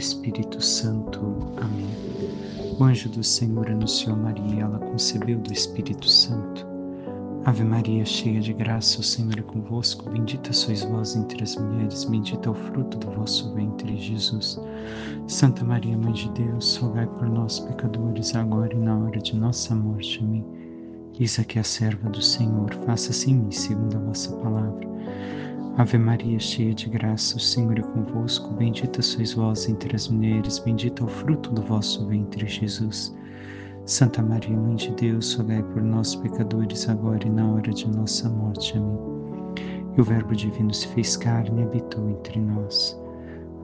Espírito Santo. Amém. O anjo do Senhor anunciou a Maria e ela concebeu do Espírito Santo. Ave Maria, cheia de graça, o Senhor é convosco. Bendita sois vós entre as mulheres, bendito é o fruto do vosso ventre, Jesus. Santa Maria, Mãe de Deus, rogai por nós, pecadores, agora e na hora de nossa morte. Amém. Eis aqui a serva do Senhor, faça-se em mim segundo a vossa palavra. Ave Maria, cheia de graça, o Senhor é convosco. Bendita sois vós entre as mulheres, bendito é o fruto do vosso ventre, Jesus. Santa Maria, Mãe de Deus, rogai por nós, pecadores, agora e na hora de nossa morte. Amém. E o Verbo divino se fez carne e habitou entre nós.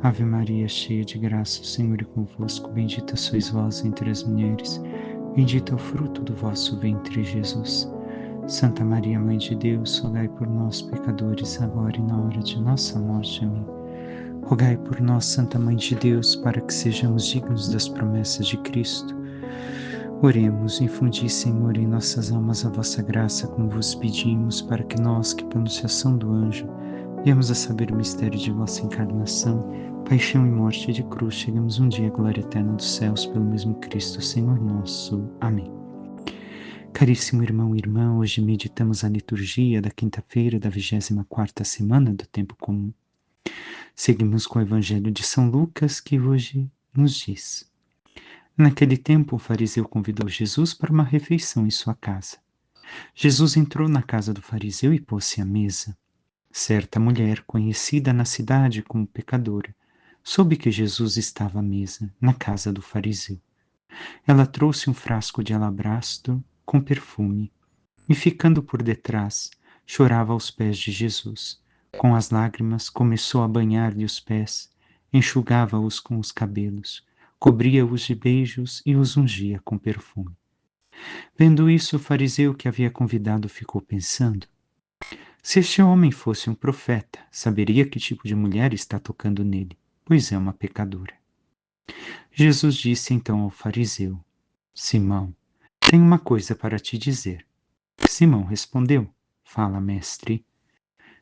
Ave Maria, cheia de graça, o Senhor é convosco. Bendita sois vós entre as mulheres, bendito é o fruto do vosso ventre, Jesus. Santa Maria, Mãe de Deus, rogai por nós, pecadores, agora e na hora de nossa morte. Amém. Rogai por nós, Santa Mãe de Deus, para que sejamos dignos das promessas de Cristo. Oremos, infundi, Senhor, em nossas almas a vossa graça, como vos pedimos, para que nós, que por anunciação do anjo, viemos a saber o mistério de vossa encarnação, paixão e morte de cruz, cheguemos um dia à glória eterna dos céus, pelo mesmo Cristo, Senhor nosso. Amém. Caríssimo irmão e irmã, hoje meditamos a liturgia da quinta-feira da 24ª semana do Tempo Comum. Seguimos com o Evangelho de São Lucas, que hoje nos diz: Naquele tempo, o fariseu convidou Jesus para uma refeição em sua casa. Jesus entrou na casa do fariseu e pôs-se à mesa. Certa mulher, conhecida na cidade como pecadora, soube que Jesus estava à mesa, na casa do fariseu. Ela trouxe um frasco de alabastro com perfume e, ficando por detrás, chorava aos pés de Jesus. Com as lágrimas, começou a banhar-lhe os pés, enxugava-os com os cabelos, cobria-os de beijos e os ungia com perfume. Vendo isso, o fariseu que havia convidado ficou pensando: se este homem fosse um profeta, saberia que tipo de mulher está tocando nele, pois é uma pecadora. Jesus disse então ao fariseu: Simão, tenho uma coisa para te dizer. Simão respondeu: Fala, mestre.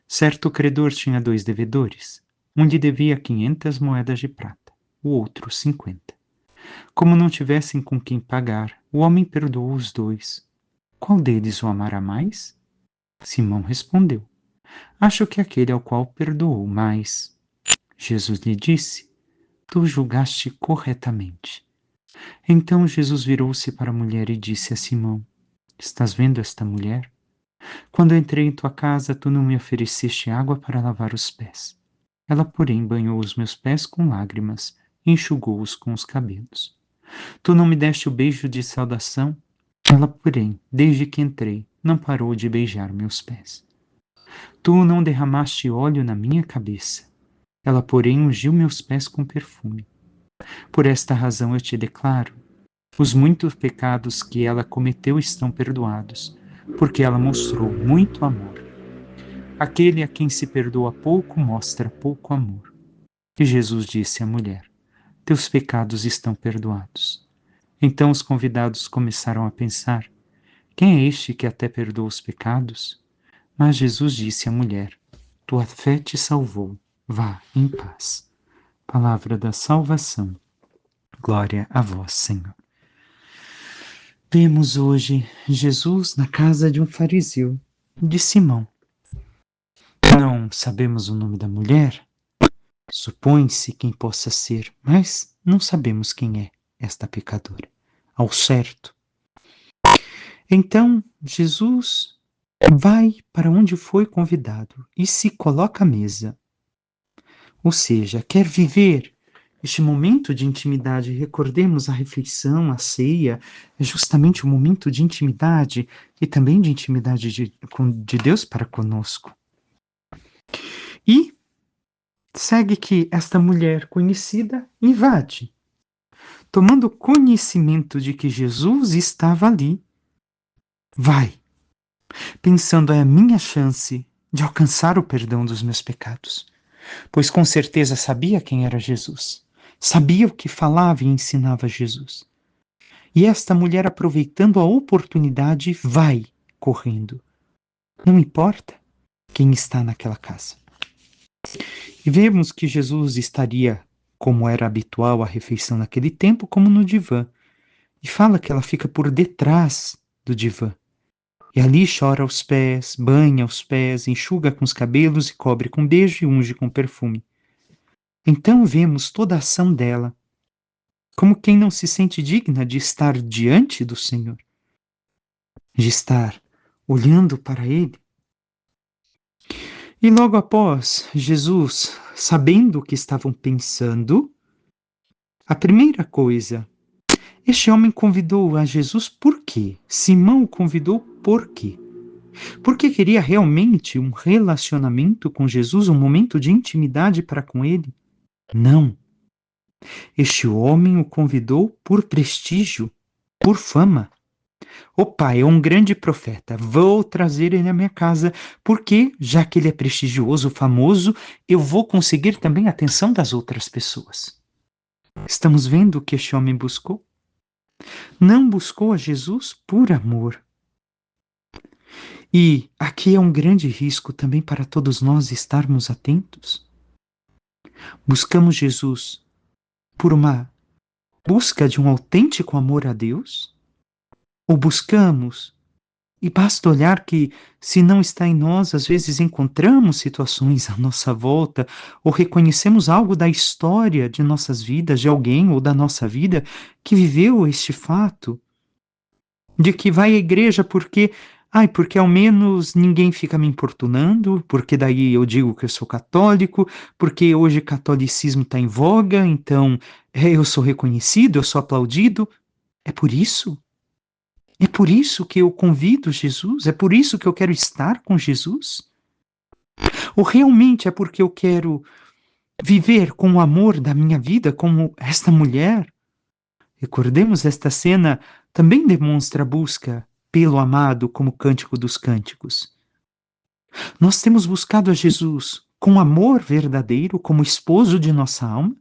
Certo credor tinha 2 devedores. Um lhe devia 500 moedas de prata, o outro 50. Como não tivessem com quem pagar, o homem perdoou os 2. Qual deles o amará mais? Simão respondeu: Acho que aquele ao qual perdoou mais. Jesus lhe disse: Tu julgaste corretamente. Então Jesus virou-se para a mulher e disse a Simão: Estás vendo esta mulher? Quando entrei em tua casa, tu não me ofereceste água para lavar os pés. Ela, porém, banhou os meus pés com lágrimas e enxugou-os com os cabelos. Tu não me deste o beijo de saudação. Ela, porém, desde que entrei, não parou de beijar meus pés. Tu não derramaste óleo na minha cabeça. Ela, porém, ungiu meus pés com perfume. Por esta razão eu te declaro: os muitos pecados que ela cometeu estão perdoados, porque ela mostrou muito amor. Aquele a quem se perdoa pouco mostra pouco amor. E Jesus disse à mulher: Teus pecados estão perdoados. Então os convidados começaram a pensar: quem é este que até perdoa os pecados? Mas Jesus disse à mulher: Tua fé te salvou. Vá em paz. Palavra da salvação. Glória a vós, Senhor. Vemos hoje Jesus na casa de um fariseu, de Simão. Não sabemos o nome da mulher, supõe-se quem possa ser, mas não sabemos quem é esta pecadora, ao certo. Então, Jesus vai para onde foi convidado e se coloca à mesa. Ou seja, quer viver este momento de intimidade. Recordemos a refeição, a ceia, é justamente o momento de intimidade e também de intimidade de Deus para conosco. E segue que esta mulher conhecida invade, tomando conhecimento de que Jesus estava ali. Vai, pensando: é a minha chance de alcançar o perdão dos meus pecados, pois com certeza sabia quem era Jesus. Sabia o que falava e ensinava Jesus. E esta mulher, aproveitando a oportunidade, vai correndo. Não importa quem está naquela casa. E vemos que Jesus estaria como era habitual a refeição naquele tempo, como no divã. E fala que ela fica por detrás do divã. E ali chora aos pés, banha os pés, enxuga com os cabelos e cobre com beijo e unge com perfume. Então vemos toda a ação dela, como quem não se sente digna de estar diante do Senhor, de estar olhando para Ele. E logo após, Jesus, sabendo o que estavam pensando, a primeira coisa, este homem convidou a Jesus por quê? Simão o convidou por quê? Porque queria realmente um relacionamento com Jesus, um momento de intimidade para com Ele? Não. Este homem o convidou por prestígio, por fama. O pai é um grande profeta, vou trazer ele à minha casa, porque, já que ele é prestigioso, famoso, eu vou conseguir também a atenção das outras pessoas. Estamos vendo o que este homem buscou? Não buscou a Jesus por amor. E aqui é um grande risco também para todos nós estarmos atentos. Buscamos Jesus por uma busca de um autêntico amor a Deus? Ou buscamos, e basta olhar que, se não está em nós, às vezes encontramos situações à nossa volta, ou reconhecemos algo da história de nossas vidas, de alguém ou da nossa vida, que viveu este fato, de que vai à igreja porque ao menos ninguém fica me importunando, porque daí eu digo que eu sou católico, porque hoje catolicismo está em voga, então eu sou reconhecido, eu sou aplaudido. É por isso? É por isso que eu convido Jesus? É por isso que eu quero estar com Jesus? Ou realmente é porque eu quero viver com o amor da minha vida como esta mulher? Recordemos, esta cena também demonstra a busca pelo amado como Cântico dos Cânticos. Nós temos buscado a Jesus com amor verdadeiro, como esposo de nossa alma?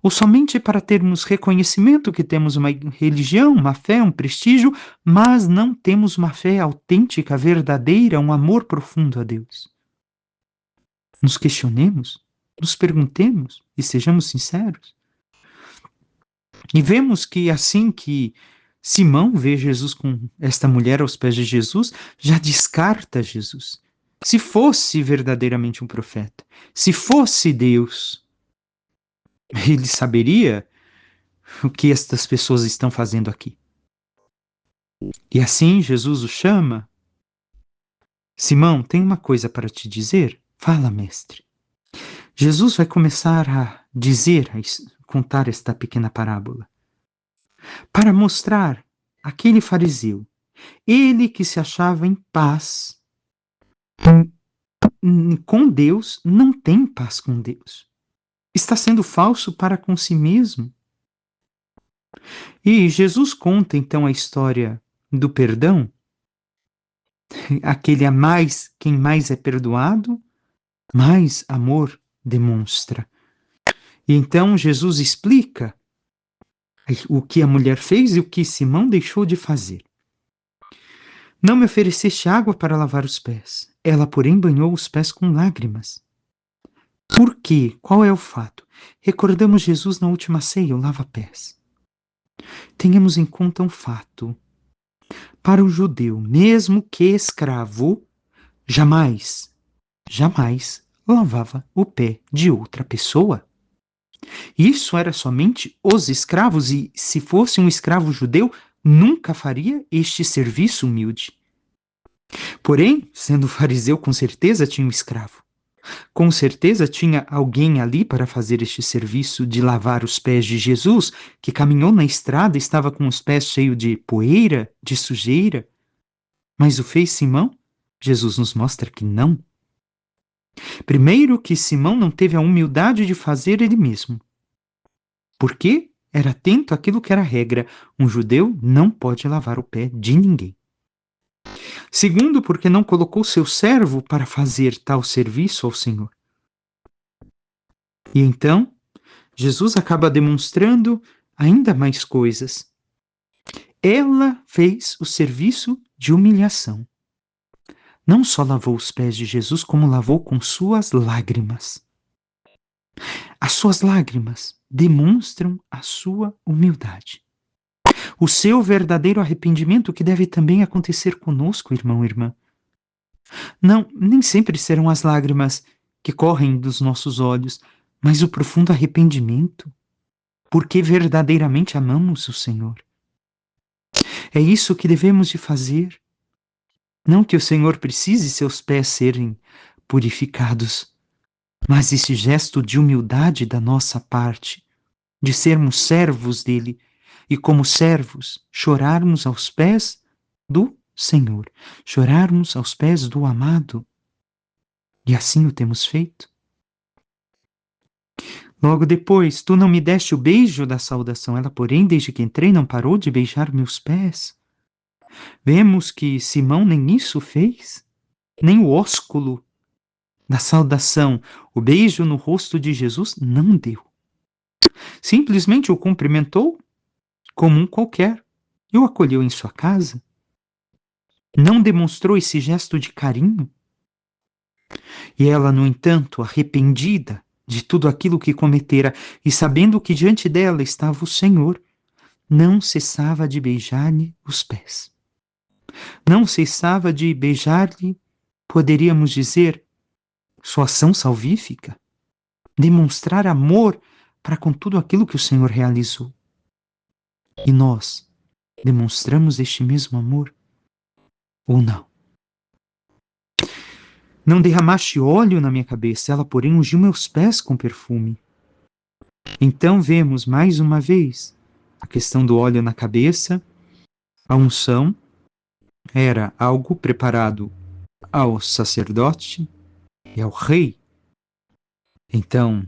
Ou somente para termos reconhecimento que temos uma religião, uma fé, um prestígio, mas não temos uma fé autêntica, verdadeira, um amor profundo a Deus? Nos questionemos, nos perguntemos e sejamos sinceros. E vemos que assim que Simão vê Jesus com esta mulher aos pés de Jesus, já descarta Jesus. Se fosse verdadeiramente um profeta, se fosse Deus, ele saberia o que estas pessoas estão fazendo aqui. E assim Jesus o chama. Simão, tem uma coisa para te dizer? Fala, mestre. Jesus vai começar a dizer, a contar esta pequena parábola, para mostrar aquele fariseu, ele que se achava em paz com Deus, não tem paz com Deus. Está sendo falso para com si mesmo. E Jesus conta então a história do perdão, aquele a mais, quem mais é perdoado, mais amor demonstra. E então Jesus explica o que a mulher fez e o que Simão deixou de fazer. Não me ofereceste água para lavar os pés. Ela, porém, banhou os pés com lágrimas. Por quê? Qual é o fato? Recordamos Jesus na última ceia, o lava-pés. Tenhamos em conta um fato. Para o judeu, mesmo que escravo, jamais, jamais lavava o pé de outra pessoa. Isso era somente os escravos, e se fosse um escravo judeu, nunca faria este serviço humilde. Porém, sendo fariseu, com certeza tinha um escravo. Com certeza tinha alguém ali para fazer este serviço de lavar os pés de Jesus, que caminhou na estrada e estava com os pés cheios de poeira, de sujeira. Mas o fez Simão? Jesus nos mostra que não. Primeiro, que Simão não teve a humildade de fazer ele mesmo. Por quê? Era atento àquilo que era regra. Um judeu não pode lavar o pé de ninguém. Segundo, porque não colocou seu servo para fazer tal serviço ao Senhor. E então, Jesus acaba demonstrando ainda mais coisas. Ela fez o serviço de humilhação. Não só lavou os pés de Jesus, como lavou com suas lágrimas. As suas lágrimas demonstram a sua humildade. O seu verdadeiro arrependimento, que deve também acontecer conosco, irmão e irmã. Não, nem sempre serão as lágrimas que correm dos nossos olhos, mas o profundo arrependimento, porque verdadeiramente amamos o Senhor. É isso que devemos de fazer. Não que o Senhor precise seus pés serem purificados, mas esse gesto de humildade da nossa parte, de sermos servos dele e, como servos, chorarmos aos pés do Senhor, chorarmos aos pés do amado. E assim o temos feito. Logo depois, tu não me deste o beijo da saudação. Ela, porém, desde que entrei, não parou de beijar meus pés. Vemos que Simão nem isso fez, nem o ósculo da saudação, o beijo no rosto de Jesus, não deu. Simplesmente o cumprimentou como um qualquer e o acolheu em sua casa. Não demonstrou esse gesto de carinho. E ela, no entanto, arrependida de tudo aquilo que cometera e sabendo que diante dela estava o Senhor, não cessava de beijar-lhe os pés. Não cessava de beijar-lhe, poderíamos dizer, sua ação salvífica, demonstrar amor para com tudo aquilo que o Senhor realizou. E nós demonstramos este mesmo amor ou não? Não derramaste óleo na minha cabeça, ela, porém, ungiu meus pés com perfume. Então vemos mais uma vez a questão do óleo na cabeça. A unção era algo preparado ao sacerdote e ao rei. Então,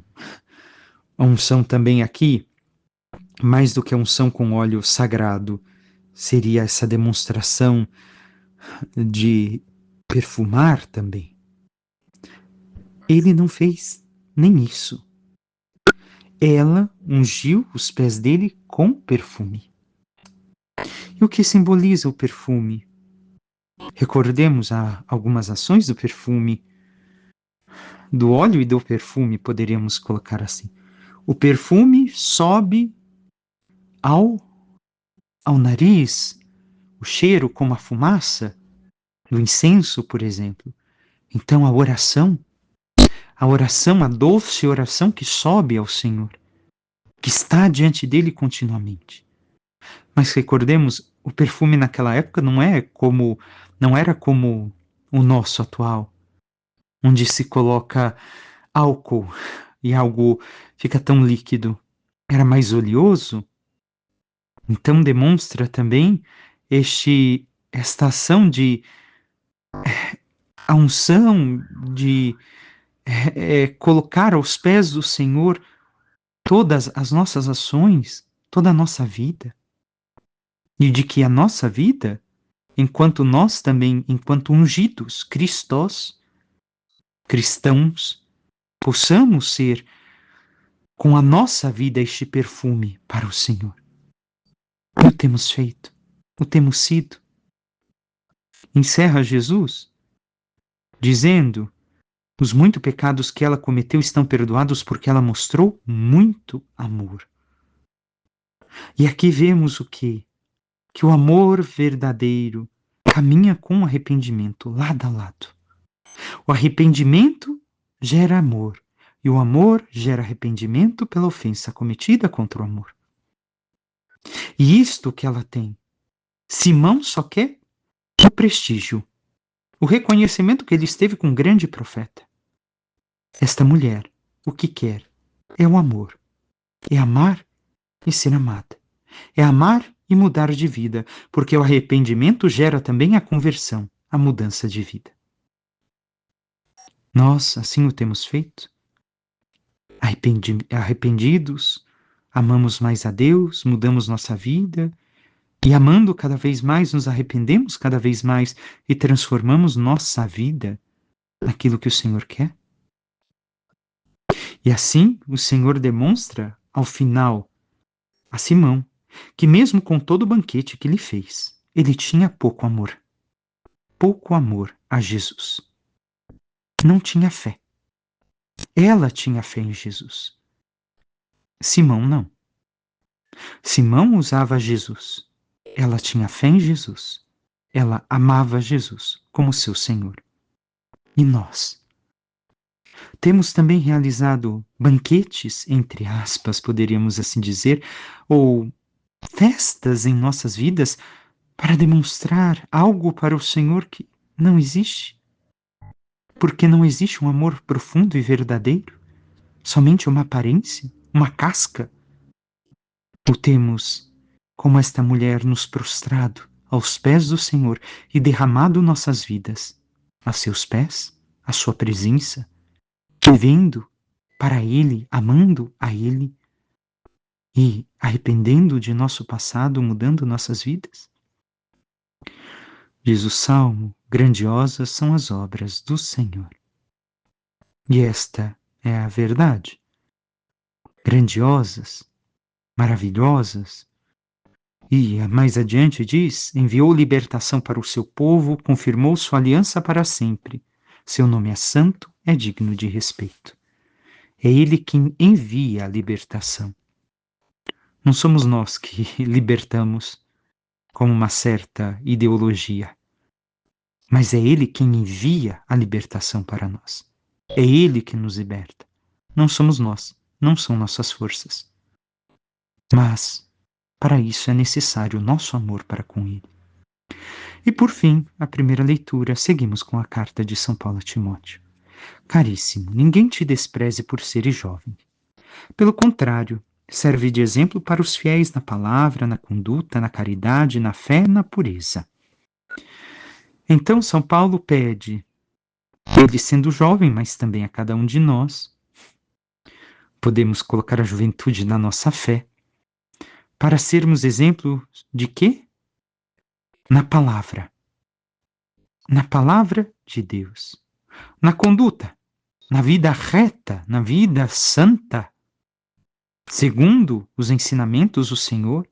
a unção também aqui, mais do que a unção com óleo sagrado, seria essa demonstração de perfumar também. Ele não fez nem isso. Ela ungiu os pés dele com perfume. E o que simboliza o perfume? Recordemos algumas ações do perfume, do óleo e do perfume, poderíamos colocar assim. O perfume sobe ao nariz, o cheiro como a fumaça do incenso, por exemplo. Então a oração, a doce oração que sobe ao Senhor, que está diante dele continuamente. Mas recordemos, o perfume naquela época não era como o nosso atual, onde se coloca álcool e algo fica tão líquido. Era mais oleoso. Então demonstra também esta ação de a unção de colocar aos pés do Senhor todas as nossas ações, toda a nossa vida. E de que a nossa vida, enquanto nós também, enquanto ungidos, cristãos, possamos ser com a nossa vida este perfume para o Senhor. O temos feito, o temos sido. Encerra Jesus dizendo: os muitos pecados que ela cometeu estão perdoados porque ela mostrou muito amor. E aqui vemos o quê? Que o amor verdadeiro caminha com o arrependimento, lado a lado. O arrependimento gera amor, e o amor gera arrependimento pela ofensa cometida contra o amor. E isto que ela tem. Simão só quer o prestígio, o reconhecimento que ele esteve com um grande profeta. Esta mulher, o que quer é o amor, é amar e ser amada, é amar e mudar de vida, porque o arrependimento gera também a conversão, a mudança de vida. Nós assim o temos feito? Arrependidos, amamos mais a Deus, mudamos nossa vida e, amando cada vez mais, nos arrependemos cada vez mais e transformamos nossa vida naquilo que o Senhor quer? E assim o Senhor demonstra ao final a Simão que, mesmo com todo o banquete que lhe fez, ele tinha pouco amor a Jesus. Não tinha fé. Ela tinha fé em Jesus. Simão não. Simão usava Jesus. Ela tinha fé em Jesus. Ela amava Jesus como seu Senhor. E nós? Temos também realizado banquetes, entre aspas, poderíamos assim dizer, ou festas em nossas vidas para demonstrar algo para o Senhor que não existe? Porque não existe um amor profundo e verdadeiro? Somente uma aparência? Uma casca? Ou temos, como esta mulher, nos prostrado aos pés do Senhor e derramado nossas vidas a seus pés, à sua presença, vivendo para Ele, amando a Ele e arrependendo de nosso passado, mudando nossas vidas? Diz o Salmo: grandiosas são as obras do Senhor. E esta é a verdade. Grandiosas, maravilhosas. E mais adiante diz: enviou libertação para o seu povo, confirmou sua aliança para sempre. Seu nome é santo, é digno de respeito. É Ele quem envia a libertação. Não somos nós que libertamos como uma certa ideologia, mas é Ele quem envia a libertação para nós. É Ele que nos liberta. Não somos nós, não são nossas forças. Mas, para isso é necessário o nosso amor para com Ele. E por fim, a primeira leitura, seguimos com a carta de São Paulo a Timóteo. Caríssimo, ninguém te despreze por seres jovem. Pelo contrário, serve de exemplo para os fiéis na palavra, na conduta, na caridade, na fé, na pureza. Então, São Paulo pede, ele sendo jovem, mas também a cada um de nós, podemos colocar a juventude na nossa fé, para sermos exemplo de quê? Na palavra. Na palavra de Deus. Na conduta, na vida reta, na vida santa, segundo os ensinamentos do Senhor,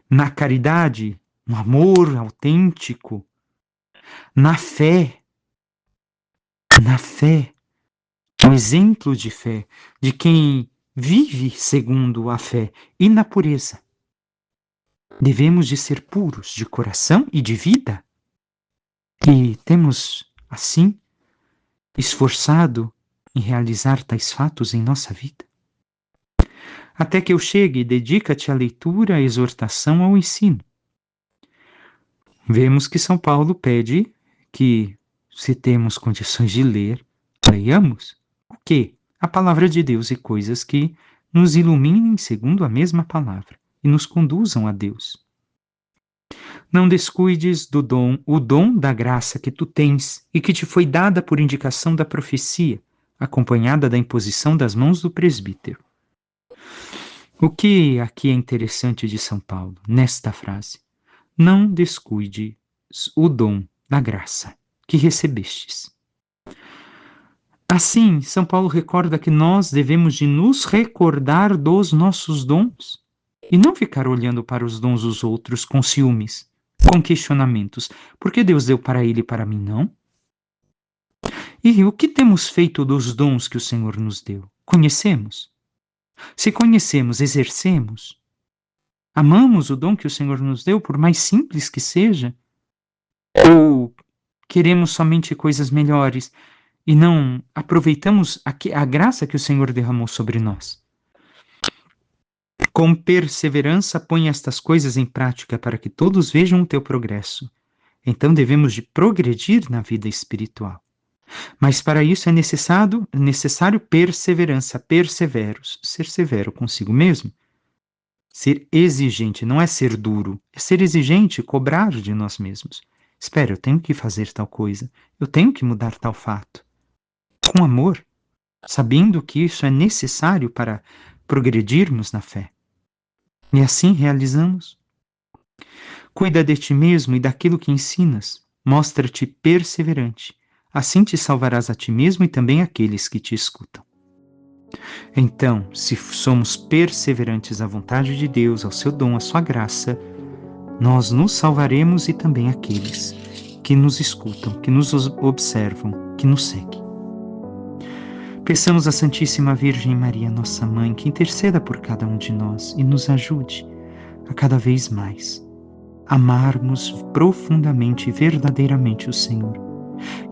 na caridade, no amor autêntico, na fé, no exemplo de fé, de quem vive segundo a fé, e na pureza. Devemos de ser puros de coração e de vida, e temos, assim, esforçado em realizar tais fatos em nossa vida. Até que eu chegue, dedica-te à leitura, à exortação, ao ensino. Vemos que São Paulo pede que, se temos condições de ler, leiamos o quê? A palavra de Deus e coisas que nos iluminem segundo a mesma palavra e nos conduzam a Deus. Não descuides o dom da graça que tu tens e que te foi dada por indicação da profecia, acompanhada da imposição das mãos do presbítero. O que aqui é interessante de São Paulo, nesta frase? Não descuides o dom da graça que recebestes. Assim, São Paulo recorda que nós devemos de nos recordar dos nossos dons e não ficar olhando para os dons dos outros com ciúmes, com questionamentos. Por que Deus deu para ele e para mim não? E o que temos feito dos dons que o Senhor nos deu? Conhecemos? Se conhecemos, exercemos? Amamos o dom que o Senhor nos deu, por mais simples que seja? Ou queremos somente coisas melhores e não aproveitamos a graça que o Senhor derramou sobre nós? Com perseverança, põe estas coisas em prática para que todos vejam o teu progresso. Então devemos de progredir na vida espiritual. Mas para isso é necessário perseverança, perseveros, ser severo consigo mesmo. Ser exigente, não é ser duro, é ser exigente, cobrar de nós mesmos. Espera, eu tenho que fazer tal coisa, eu tenho que mudar tal fato. Com amor, sabendo que isso é necessário para progredirmos na fé. E assim realizamos. Cuida de ti mesmo e daquilo que ensinas. Mostra-te perseverante. Assim te salvarás a ti mesmo e também aqueles que te escutam. Então, se somos perseverantes à vontade de Deus, ao seu dom, à sua graça, nós nos salvaremos e também aqueles que nos escutam, que nos observam, que nos seguem. Peçamos à Santíssima Virgem Maria, nossa Mãe, que interceda por cada um de nós e nos ajude a cada vez mais amarmos profundamente e verdadeiramente o Senhor.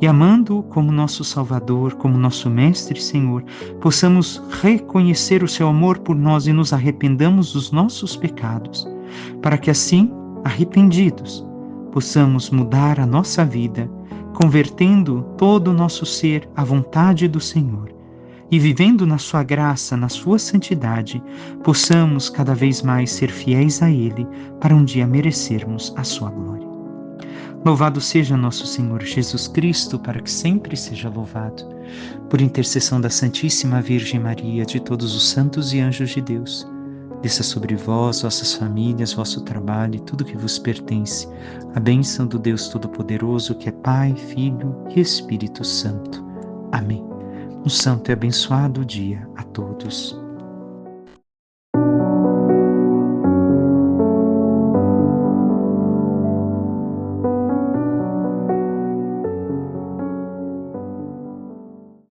E amando-o como nosso Salvador, como nosso Mestre e Senhor, possamos reconhecer o seu amor por nós e nos arrependamos dos nossos pecados, para que assim, arrependidos, possamos mudar a nossa vida, convertendo todo o nosso ser à vontade do Senhor. E vivendo na sua graça, na sua santidade, possamos cada vez mais ser fiéis a Ele, para um dia merecermos a sua glória. Louvado seja nosso Senhor Jesus Cristo, para que sempre seja louvado. Por intercessão da Santíssima Virgem Maria, de todos os santos e anjos de Deus, desça sobre vós, vossas famílias, vosso trabalho e tudo que vos pertence, a bênção do Deus Todo-Poderoso, que é Pai, Filho e Espírito Santo. Amém. Um santo e abençoado dia a todos.